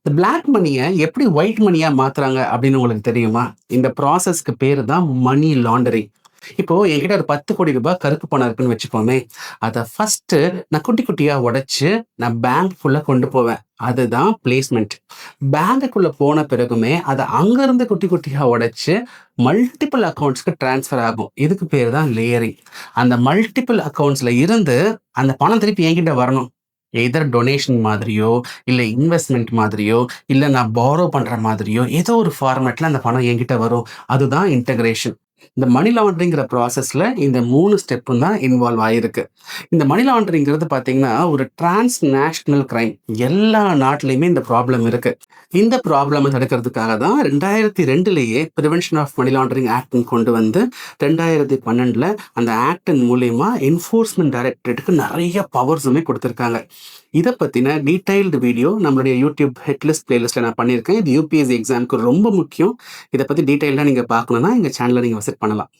இந்த பிளாக் மணிய எப்படி ஒயிட் மணியா மாத்துறாங்க அப்படின்னு உங்களுக்கு தெரியுமா? இந்த ப்ராசஸ்க்கு பேரு தான் மணி லாண்டரிங். இப்போ என்கிட்ட ஒரு ரூ. 10,00,00,000 கருப்பு பணம் இருக்குன்னு வச்சுப்போமே, அத ஃபர்ஸ்ட்டு நான் குட்டி குட்டியா உடைச்சு, நான் பேங்க்குள்ள கொண்டு போவேன். அதுதான் பிளேஸ்மென்ட். பேங்குக்குள்ள போன பிறகுமே, அத அங்கருந்து குட்டி குட்டியா உடைச்சு, மல்டிபிள் அக்கவுண்ட்ஸ்க்கு ட்ரான்ஸ்ஃபர் ஆகும். இதுக்கு பேரு தான் லேயரிங். அந்த மல்டிபிள் அக்கவுண்ட்ஸ்ல இருந்து, அந்த பணம் திருப்பி என்கிட்ட வரணும். எய்தர் டொனேஷன் மாதிரியோ, இல்ல இன்வெஸ்ட்மென்ட் மாதிரியோ, இல்ல நான் பாரோ பண்ற மாதிரியோ, ஏதோ ஒரு ஃபார்மேட்ல அந்த பணம் என்கிட்ட வரும். அதுதான் இன்டகிரேஷன். இந்த மணி லாண்டரிங்கிற ப்ராசஸ்ல இந்த 3 ஸ்டெப்பும் தான் இன்வால்வ் ஆயிருக்கு. இந்த மணி லாண்டரிங்கிறது பார்த்தீங்கன்னா, ஒரு டிரான்ஸ் நேஷனல் கிரைம். எல்லா நாட்டிலயுமே இந்த ப்ராப்ளம் இருக்கு. இந்த ப்ராப்ளம தடுக்கிறதுக்காக தான் 2002லயே பிரிவென்ஷன் ஆஃப் மணி லாண்டரிங் ஆக்ட்ன்னு கொண்டு வந்து 2012ல அந்த ஆக்ட்டின் மூலியமா என்ஃபோர்ஸ்மென்ட் டைரக்டரேட்டுக்கு நெறைய பவர்ஸுமே குடுத்திருக்காங்க. இத பத்தின டீட்டெயில்டு வீடியோ நம்மளுடைய யூடியூப் ஹிட்லிஸ்ட் பிளேலிஸ்ட்ல நான் பண்ணியிருக்கேன். இது யுபிஎஸ்சி எக்ஸாம்க்கு ரொம்ப முக்கியம். இத பத்தி டீட்டெயில்டா நீங்க பார்க்கணும்னா எங்க சேனல நீங்க விசிட் பண்ணலாம்.